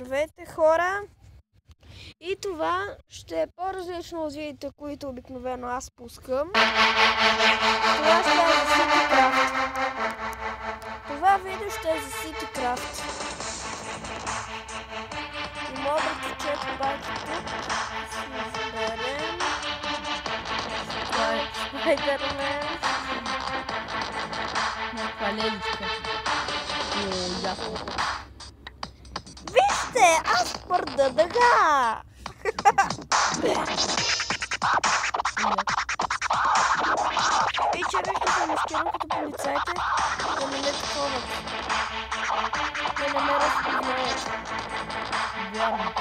Здравейте, хора! И това ще е по-различно от видеото, които обикновено аз пускам. Това ще е за CityCraft. Това видео ще е за CityCraft. И мога да качете паките. Си изберем. Спайдермен. Някаква леличка. Ясно. Вижте, аз твърда дъга! И червешки се маскирам като полицайите да не ме таковат. Да не ме разпознават. Вярно.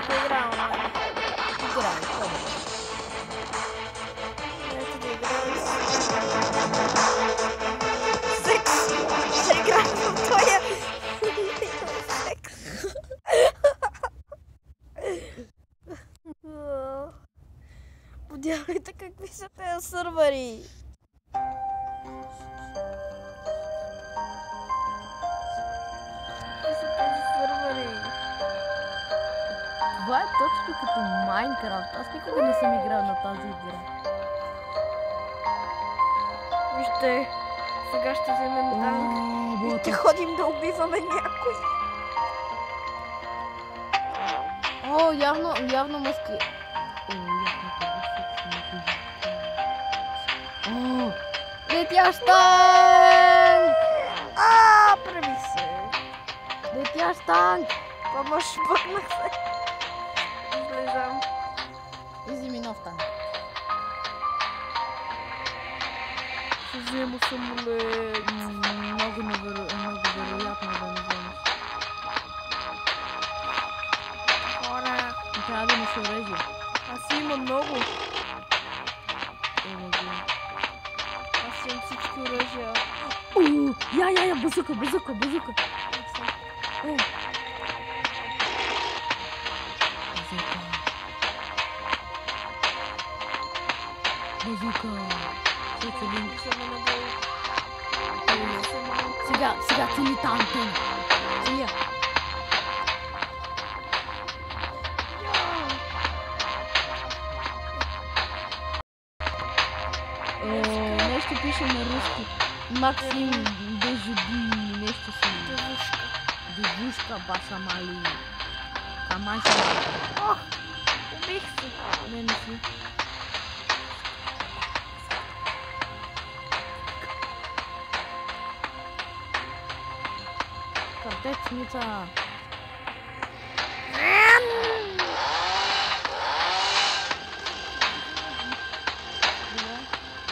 Поигравам. Играй, хубаво. Нека да играем секс. Ще играем в твоя секс. Подявайте какви са тези сървъри. Какви са тези сървъри? Това е точно като Майнкрафт. Аз никога не съм играл на тази игра. Вижте, сега ще вземем танк и ще ходим да убиваме някой. О, явно маски. О, летящ танк! Прави се. Летящ танк! Помощ, пъкнах се. Излезам. Вземи нов танк. Ще взема самолет. Много вероятно да не вземеш. Хора, Трябва да имаш оръжие. аз имам много. Оръжие. Аз имам всички оръжия. Я, базука. Базука. Сега цели танка. Целия. Нещо пише на руски. Максим Дежуди, нещо си. Девушка Басамали. Камаша. Ох, убих се. Не си. Картечница.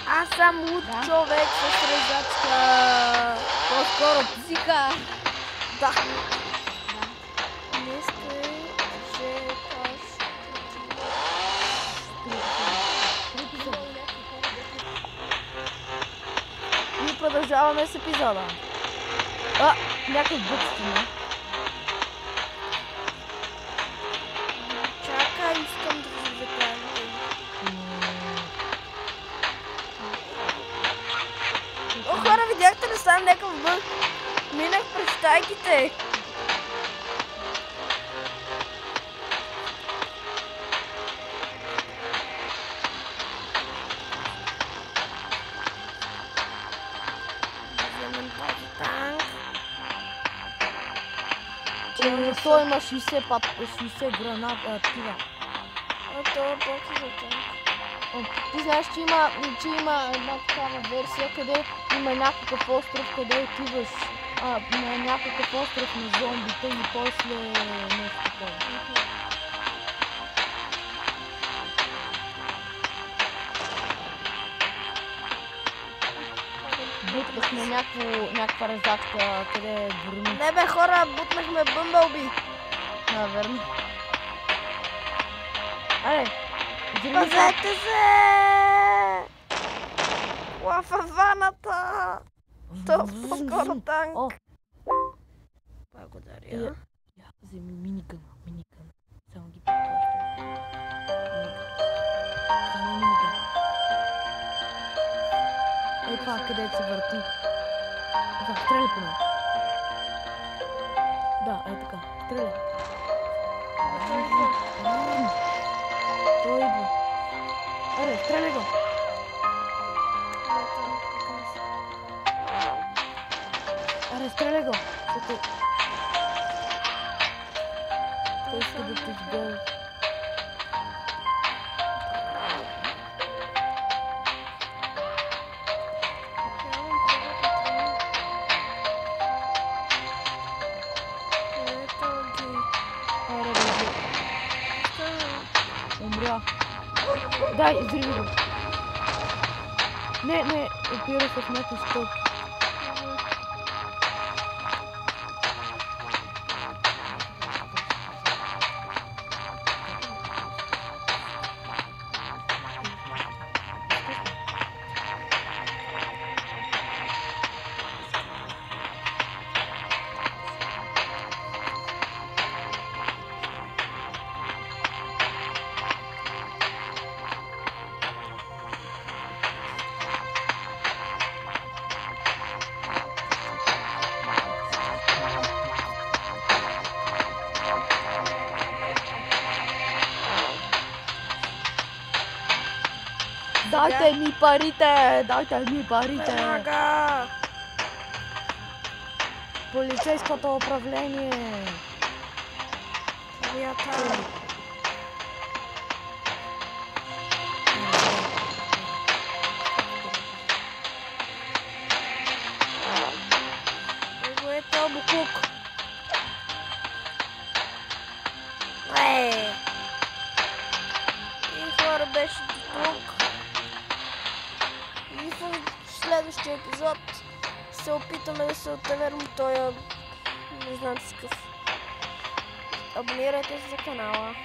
Аз съм луд човек с резачка. По-скоро психа. Да. Не сте, че И продължаваме с епизода. Някакъв бък стена. чака, искам да се закажа. О, хора, видяхте ли сам някакъв бък? Минах през стайките. Вземем този танк. Той има 60 граната. Тива. Това е бокс за танк. Ти знаеш, че има една такава версия, къде има някакъв остров, къде отиваш на някакъв остров на зомбите и после нещо такова. Бутнахме някаква резачка, къде е гърми. Не бе, хора, бутнахме Бъмбълби. Верно. Аре, Пазете се! Лафаваната! Това по-скоро танк. Благодаря. Вземи минигън. Само ги подплащам. Само минигън. Това къде се върти. Да, стреляй по него. Да, е така. Стреляй. Той идва. Аре, стреляй го. Аре, стреляй го. Той иска да те сгони. Умря. Дай, взриви го. Не, опира се в някой стълб. Дайте ми парите! Дайте ми парите! Веднага! Полицейското управление! Приятел! Его е този букук! И хора, беше до тук. И в следващия епизод се опитаме да се оттеверим този, не знам си какъв. Абонирайте се за канала.